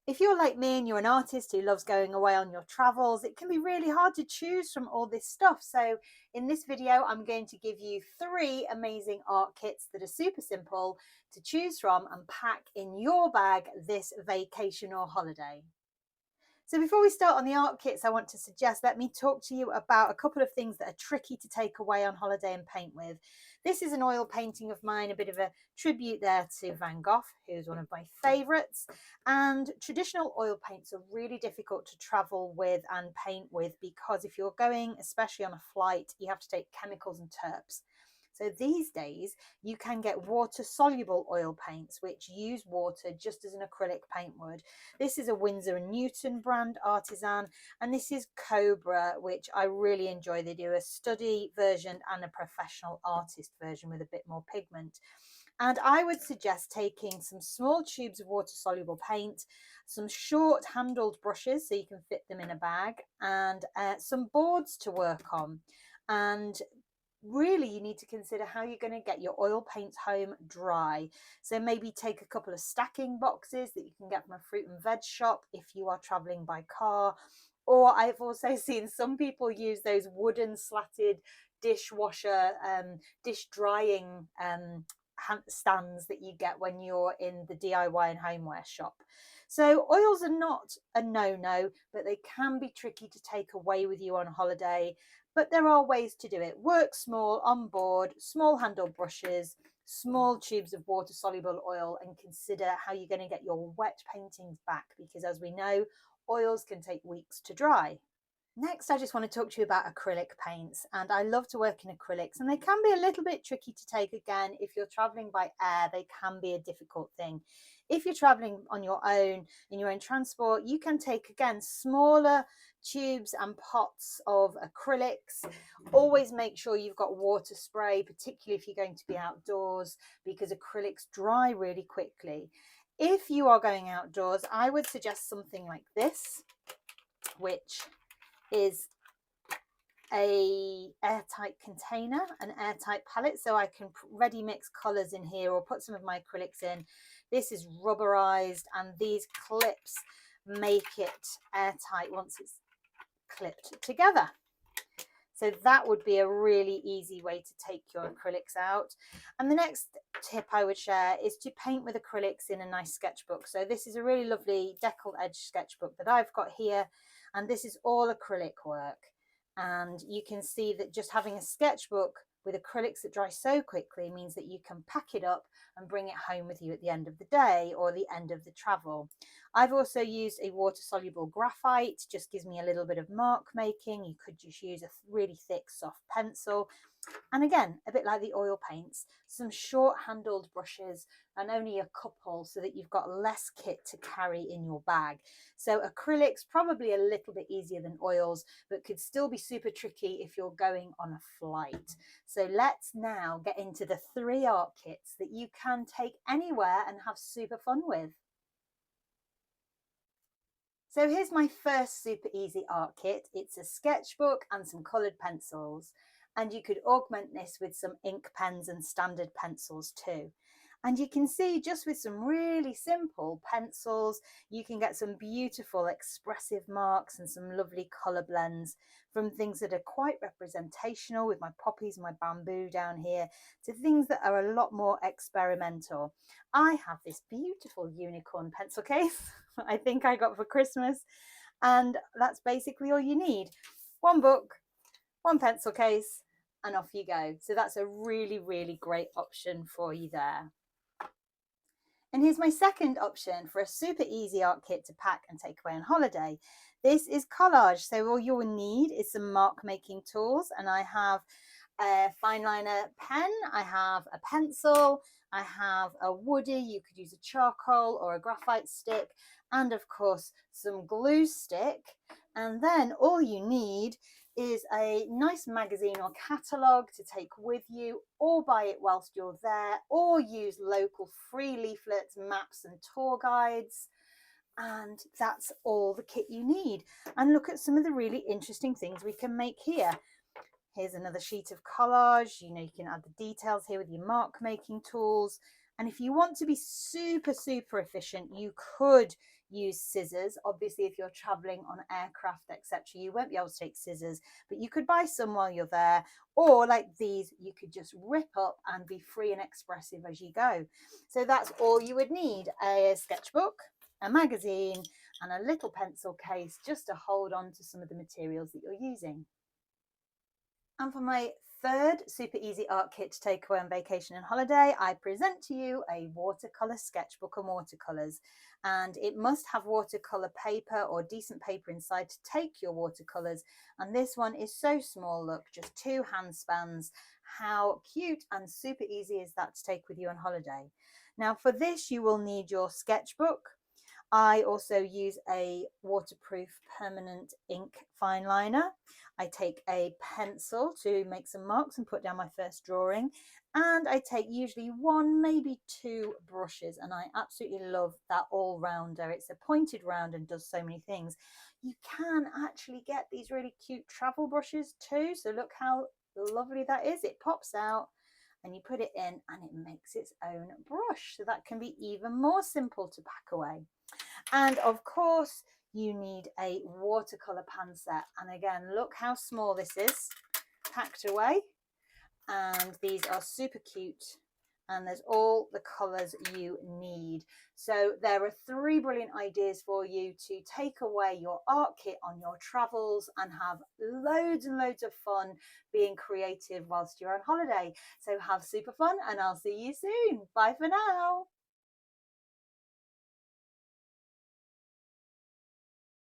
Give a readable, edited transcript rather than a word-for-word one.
If you're like me and you're an artist who loves going away on your travels, it can be really hard to choose from all this stuff. So in this video, I'm going to give you 3 amazing art kits that are super simple to choose from and pack in your bag this vacation or holiday. So before we start on the art kits, I want to suggest, let me talk to you about a couple of things that are tricky to take away on holiday and paint with. This is an oil painting of mine, a bit of a tribute there to Van Gogh, who's one of my favourites. And traditional oil paints are really difficult to travel with and paint with because if you're going, especially on a flight, you have to take chemicals and terps. So these days you can get water soluble oil paints which use water just as an acrylic paint would. This is a Winsor & Newton brand artisan, and this is Cobra, which I really enjoy. They do a study version and a professional artist version with a bit more pigment. And I would suggest taking some small tubes of water soluble paint, some short handled brushes so you can fit them in a bag, and some boards to work on. And really you need to consider how you're going to get your oil paints home dry. So maybe take a couple of stacking boxes that you can get from a fruit and veg shop if you are traveling by car. Or I've also seen some people use those wooden slatted dishwasher dish drying stands that you get when you're in the DIY and homeware shop. So oils are not a no-no, but they can be tricky to take away with you on holiday. But there are ways to do it. Work small on board, small handled brushes, small tubes of water soluble oil, and consider how you're going to get your wet paintings back, because as we know, oils can take weeks to dry. Next, I just want to talk to you about acrylic paints, and I love to work in acrylics, and they can be a little bit tricky to take. Again, if you're traveling by air, they can be a difficult thing. If you're traveling on your own in your own transport, you can take, again, smaller tubes and pots of acrylics. Always make sure you've got water spray, particularly if you're going to be outdoors, because acrylics dry really quickly. If you are going outdoors, I would suggest something like this, which is a airtight container, an airtight palette, so I can ready mix colors in here or put some of my acrylics in. This is rubberized, and these clips make it airtight once it's clipped together. So that would be a really easy way to take your acrylics out. And the next tip I would share is to paint with acrylics in a nice sketchbook. So this is a really lovely decal edge sketchbook that I've got here, and this is all acrylic work. And you can see that just having a sketchbook with acrylics that dry so quickly means that you can pack it up and bring it home with you at the end of the day or the end of the travel. I've also used a water soluble graphite, just gives me a little bit of mark making. You could just use a really thick soft pencil. And again, a bit like the oil paints, some short handled brushes and only a couple so that you've got less kit to carry in your bag. So acrylics probably a little bit easier than oils, but could still be super tricky if you're going on a flight. So let's now get into the 3 art kits that you can take anywhere and have super fun with. So here's my first super easy art kit. It's a sketchbook and some coloured pencils. And you could augment this with some ink pens and standard pencils too. And you can see just with some really simple pencils, you can get some beautiful expressive marks and some lovely colour blends, from things that are quite representational with my poppies and my bamboo down here to things that are a lot more experimental. I have this beautiful unicorn pencil case I think I got for Christmas, and that's basically all you need. One book, one pencil case, and off you go. So that's a really, really great option for you there. And here's my second option for a super easy art kit to pack and take away on holiday. This is collage. So all you'll need is some mark making tools, and I have a fine liner pen, I have a pencil, I have a woody, you could use a charcoal or a graphite stick, and of course some glue stick. And then all you need is a nice magazine or catalogue to take with you, or buy it whilst you're there, or use local free leaflets, maps and tour guides. And that's all the kit you need. And look at some of the really interesting things we can make here. Here's another sheet of collage. You know, you can add the details here with your mark making tools. And if you want to be super, super efficient, you could use scissors. Obviously, if you're traveling on aircraft, etc., you won't be able to take scissors, but you could buy some while you're there. Or like these, you could just rip up and be free and expressive as you go. So that's all you would need: a sketchbook, a magazine, and a little pencil case just to hold on to some of the materials that you're using. And for my third super easy art kit to take away on vacation and holiday, I present to you a watercolour sketchbook and watercolours. And it must have watercolour paper or decent paper inside to take your watercolours. And this one is so small, look, just 2 hand spans. How cute and super easy is that to take with you on holiday? Now for this, you will need your sketchbook. I also use a waterproof permanent ink fine liner. I take a pencil to make some marks and put down my first drawing. And I take usually 1, maybe 2 brushes. And I absolutely love that all-rounder. It's a pointed round and does so many things. You can actually get these really cute travel brushes too. So look how lovely that is. It pops out and you put it in and it makes its own brush. So that can be even more simple to pack away. And of course, you need a watercolor pan set. And again, look how small this is, packed away. And these are super cute. And there's all the colors you need. So there are 3 brilliant ideas for you to take away your art kit on your travels and have loads and loads of fun being creative whilst you're on holiday. So have super fun and I'll see you soon. Bye for now.